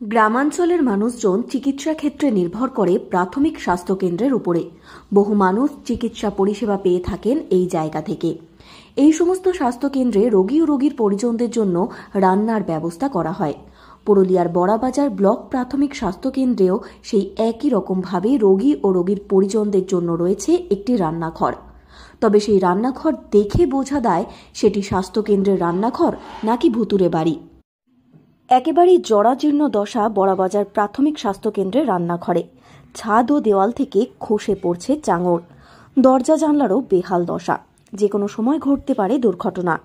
গ্রামাঞ্চলের মানুষজন চিকিৎসা ক্ষেত্রে নির্ভর করে প্রাথমিক স্বাস্থ্যকেন্দ্রের উপরে। বহু মানুষ চিকিৎসা পরিষেবা পেয়ে থাকেন এই জায়গা থেকে। এই সমস্ত স্বাস্থ্যকেন্দ্রে রোগী ও রোগীর পরিজনদের জন্য রান্নার ব্যবস্থা করা হয়। পুরুলিয়ার বড়াবাজার ব্লক প্রাথমিক স্বাস্থ্যকেন্দ্রেও সেই একই রকমভাবে রোগী ও রোগীর পরিজনদের জন্য রয়েছে একটি রান্নাঘর। তবে সেই রান্নাঘর দেখে বোঝা দেয় সেটি স্বাস্থ্যকেন্দ্রের রান্নাঘর নাকি ভুতুরে বাড়ি। একেবারেই জরাজীর্ণ দশা বড়াবাজার প্রাথমিক স্বাস্থ্যকেন্দ্রের রান্নাঘরে। ছাদ ও দেওয়াল থেকে খসে পড়ছে চাঙড়, দরজা জানলারও বেহাল দশা। যে কোনো সময় ঘটতে পারে দুর্ঘটনা।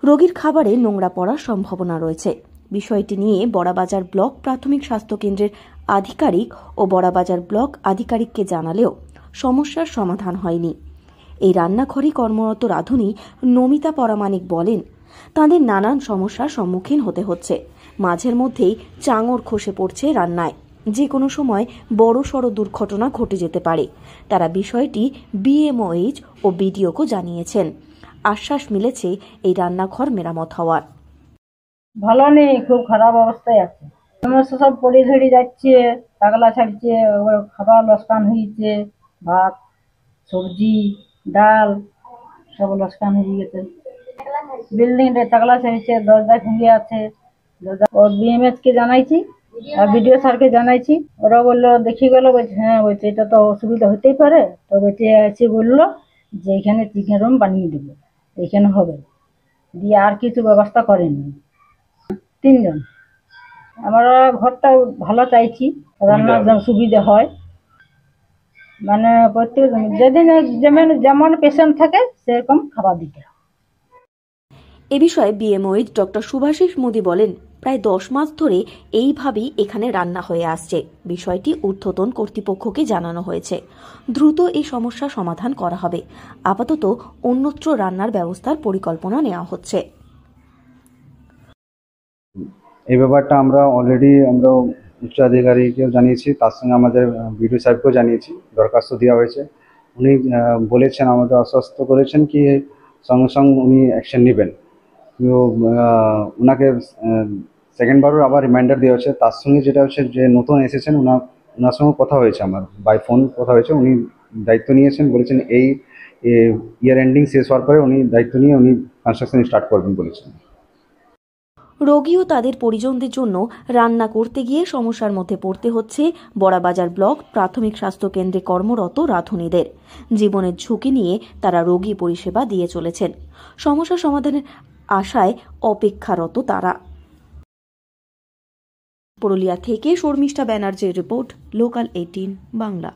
রোগীর খাবারে নোংরা পড়ার সম্ভাবনা রয়েছে। বিষয়টি নিয়ে বড়াবাজার ব্লক প্রাথমিক স্বাস্থ্যকেন্দ্রের আধিকারিক ও বড়াবাজার ব্লক আধিকারিককে জানালেও সমস্যার সমাধান হয়নি। এই রান্নাঘরে কর্মরত রাঁধুনি নমিতা পরামানিক বলেন, তাঁদের নানান সমস্যার সম্মুখীন হতে হচ্ছে। মাঝের মধ্যেই চাঙড় খসে পড়ছে রান্নায়। যে কোনো সময় বড়সড় দুর্ঘটনা ঘটে যেতে পারে। তারা বিষয়টি বিএমওএইচ ও বিডিওকে জানিয়েছেন। আশ্বাস মিলেছে এই রান্নাঘর মেরামত হওয়ার। ভালো নেই, খুব খারাপ অবস্থায় আছে। সমস্যা সব পড়ে ঝরে যাচ্ছে, টাকলা ছাড়ছে, খাবার লোকসান হয়েছে, ভাত সবজি ডাল সব লোকসান হয়ে গেছে। বিল্ডিং রে টাকলা ছাড়ছে, দরজা ভেঙে আছে। বিএমএস কে জানাইছি আর বিডিও স্যারকে জানাইছি। ওরা বললো দেখি গেল, বলছে হ্যাঁ, বলছে এটা তো অসুবিধা হতেই পারে। তো বেঁচে এসে বললো যে এখানে চিকেন রুম বানিয়ে দেবো, এখানে হবে। দিয়ে আর কিছু ব্যবস্থা করেনি। 3 জন। আমরা ঘরটা ভালো চাইছি, রান্নার সুবিধা হয়। মানে প্রত্যেক যেদিন যেমন পেশেন্ট থাকে সেরকম খাবার দিতে হয়। এ বিষয়ে বিএমওএইচ ডক্টর শুভাশিস মোদি বলেন, প্রায় 10 মাস ধরে এইভাবেই এখানে রান্না হয়ে আসছে। বিষয়টি ঊর্ধ্বতন কর্তৃপক্ষকে জানানো হয়েছে। দ্রুত এই সমস্যা সমাধান করা হবে। আপাতত অন্যত্র রান্নার ব্যবস্থার পরিকল্পনা নেওয়া হচ্ছে। এই ব্যাপারটা আমরা অলরেডি উচ্চ আধিকারিককেও জানিয়েছি, তার সঙ্গে আমাদের বিডিও সাহেবকেও জানিয়েছি, দরখাস্ত দেওয়া হয়েছে। উনি বলেছেন, আমাদের আশ্বস্ত করেছেন কি সঙ্গে সঙ্গে উনি অ্যাকশন নেবেন। তো ওনাকে সেকেন্ডবারও আবার রিমাইন্ডার দেওয়া হয়েছে। তার সঙ্গে যেটা হচ্ছে যে নতুন এসেছেন, ওনার সঙ্গে কথা হয়েছে, আমার বাই ফোন কথা হয়েছে। উনি দায়িত্ব নিয়েছেন, বলেছেন এই ইয়ার এন্ডিং শেষ হওয়ার পরে উনি দায়িত্ব নিয়ে উনি কনস্ট্রাকশন স্টার্ট করবেন বলেছেন। রোগী ও তাদের পরিজনদের জন্য রান্না করতে গিয়ে সমস্যার মধ্যে পড়তে হচ্ছে বড়াবাজার ব্লক প্রাথমিক স্বাস্থ্যকেন্দ্রে কর্মরত রাঁধুনিদের। জীবনের ঝুঁকি নিয়ে তারা রোগী পরিষেবা দিয়ে চলেছেন। সমস্যা সমাধানের আশায় অপেক্ষারত তারা। পুরুলিয়া থেকে শর্মিষ্ঠা ব্যানার্জির রিপোর্ট, লোকাল 18 বাংলা।